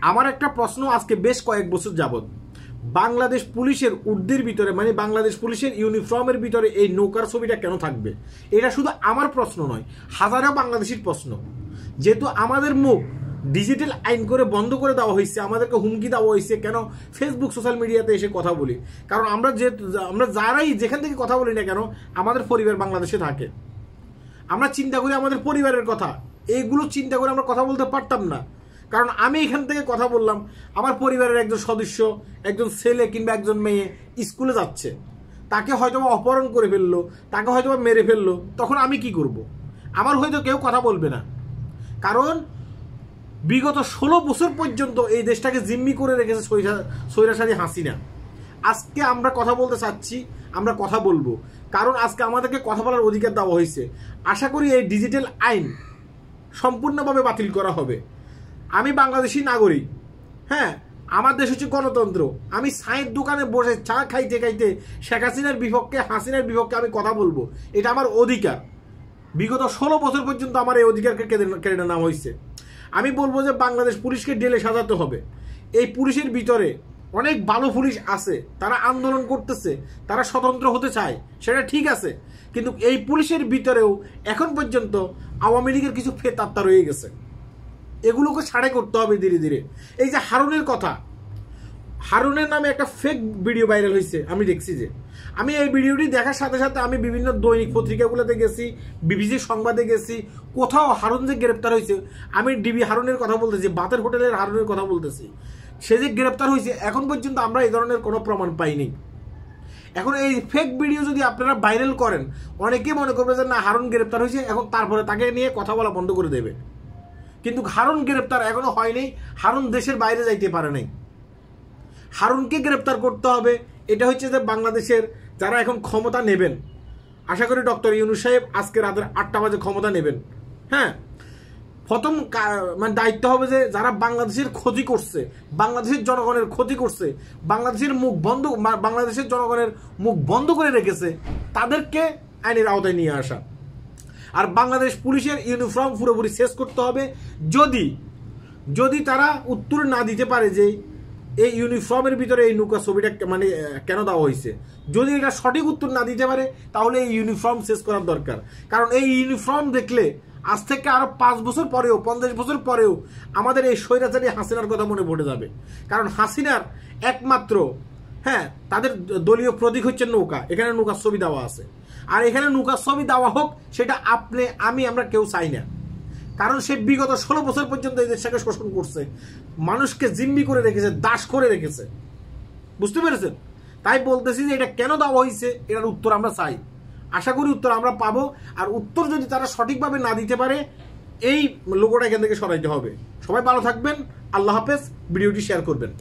আমার একটা প্রশ্ন আজকে বেশ কয়েক বছর যাবত, বাংলাদেশ পুলিশের উর্দির ভিতরে মানে বাংলাদেশ পুলিশের ইউনিফর্মের ভিতরে এই নৌকার ছবিটা কেন থাকবে? এটা শুধু আমার প্রশ্ন নয়, হাজারো বাংলাদেশির প্রশ্ন। যেহেতু আমাদের মুখ ডিজিটাল আইন করে বন্ধ করে দেওয়া হয়েছে, আমাদেরকে হুমকি দেওয়া হয়েছে কেন ফেসবুক সোশ্যাল মিডিয়াতে এসে কথা বলি, কারণ আমরা যারাই যেখান থেকে কথা বলি না কেন আমাদের পরিবার বাংলাদেশে থাকে। আমরা চিন্তা করি আমাদের পরিবারের কথা, এইগুলো চিন্তা করে আমরা কথা বলতে পারতাম না। কারণ আমি এখান থেকে কথা বললাম, আমার পরিবারের একজন সদস্য, একজন ছেলে কিংবা একজন মেয়ে স্কুলে যাচ্ছে, তাকে হয়তো অপহরণ করে ফেললো, তাকে হয়তো মেরে ফেললো, তখন আমি কি করব? আমার হয়তো কেউ কথা বলবে না। কারণ বিগত 16 বছর পর্যন্ত এই দেশটাকে জিম্মি করে রেখেছে স্বৈরাচারী হাসিনা। আজকে আমরা কথা বলতে চাচ্ছি, আমরা কথা বলবো, কারণ আজকে আমাদেরকে কথা বলার অধিকার দেওয়া হয়েছে। আশা করি এই ডিজিটাল আইন সম্পূর্ণভাবে বাতিল করা হবে। আমি বাংলাদেশি নাগরিক, হ্যাঁ, আমার দেশ হচ্ছে গণতন্ত্র। আমি চায়ের দোকানে বসে চা খাইতে খাইতে শেখ হাসিনার বিপক্ষে, হাসিনার বিপক্ষে আমি কথা বলবো, এটা আমার অধিকার। বিগত 16 বছর পর্যন্ত আমার এই অধিকারকে কেড়ে নেওয়া হয়েছে। আমি বলবো যে বাংলাদেশ পুলিশকে ঢেলে সাজাতে হবে। এই পুলিশের ভিতরে অনেক ভালো পুলিশ আছে, তারা আন্দোলন করতেছে, তারা স্বতন্ত্র হতে চায়, সেটা ঠিক আছে, কিন্তু এই পুলিশের ভিতরেও এখন পর্যন্ত আওয়ামী লীগের কিছু ফেতাত্তা রয়ে গেছে। এগুলোকে ছাড়াই করতে হবে ধীরে ধীরে। এই যে হারুনের কথা, হারুনের নামে একটা ফেক ভিডিও ভাইরাল হয়েছে, আমি দেখছি যে আমি এই ভিডিওটি দেখার সাথে সাথে আমি বিভিন্ন দৈনিক পত্রিকাগুলোতে গেছি, বিবিসি সংবাদে গেছি, কোথাও হারুন যে গ্রেপ্তার হয়েছে, আমি ডিবি হারুনের কথা বলতেছি, বাতের হোটেলের হারুনের কথা বলতেছি, সে যে গ্রেপ্তার হয়েছে এখন পর্যন্ত আমরা এই ধরনের কোনো প্রমাণ পাইনি। এখন এই ফেক ভিডিও যদি আপনারা ভাইরাল করেন, অনেকে মনে করবে যে না হারুন গ্রেপ্তার হয়েছে, এখন তারপরে তাকে নিয়ে কথা বলা বন্ধ করে দেবে। কিন্তু হারুন গ্রেপ্তার এখনো হয়নি, হারুন দেশের বাইরে যাইতে পারে নাই। হারুনকে গ্রেপ্তার করতে হবে। এটা হচ্ছে যে বাংলাদেশের যারা এখন ক্ষমতা নেবেন, আশা করি ডক্টর ইউনূস সাহেব আজকে রাতের 8টা বাজে ক্ষমতা নেবেন। হ্যাঁ, প্রথম মানে দায়িত্ব হবে যে যারা বাংলাদেশের ক্ষতি করছে, বাংলাদেশের জনগণের ক্ষতি করছে, বাংলাদেশের জনগণের মুখ বন্ধ করে রেখেছে, তাদেরকে আইনের আওতায় নিয়ে আসা। আর বাংলাদেশ পুলিশের ইউনিফর্ম পুরোপুরি শেষ করতে হবে। যদি তারা উত্তর না দিতে পারে যে এই ইউনিফর্মের ভিতরে এই নৌকা ছবিটা মানে কেন দেওয়া হয়েছে, যদি এটা সঠিক উত্তর না দিতে পারে, তাহলে এই ইউনিফর্ম শেষ করার দরকার। কারণ এই ইউনিফর্ম দেখলে আজ থেকে আরো 5 বছর পরেও, 50 বছর পরেও আমাদের এই স্বৈরাচারী হাসিনার কথা মনে পড়ে যাবে। কারণ হাসিনার একমাত্র, হ্যাঁ, তাদের দলীয় প্রতীক হচ্ছে নৌকা। এখানে নৌকার ছবি দেওয়া আছে, আর এখানে নৌকার ছবি দেওয়া হোক, সেটা আপনি আমরা কেউ চাই না। কারণ সে বিগত 16 বছর পর্যন্ত এই দেশটাকে শোষণ করছে, মানুষকে জিম্মি করে রেখেছে, দাস করে রেখেছে। বুঝতে পেরেছেন? তাই বলতেছি যে এটা কেন দেওয়া হয়েছে, এটার উত্তর আমরা চাই। আশা করি উত্তর আমরা পাবো। আর উত্তর যদি তারা সঠিকভাবে না দিতে পারে, এই লোগোটা এখান থেকে সরাইতে হবে। সবাই ভালো থাকবেন, আল্লাহ হাফেজ। ভিডিওটি শেয়ার করবেন।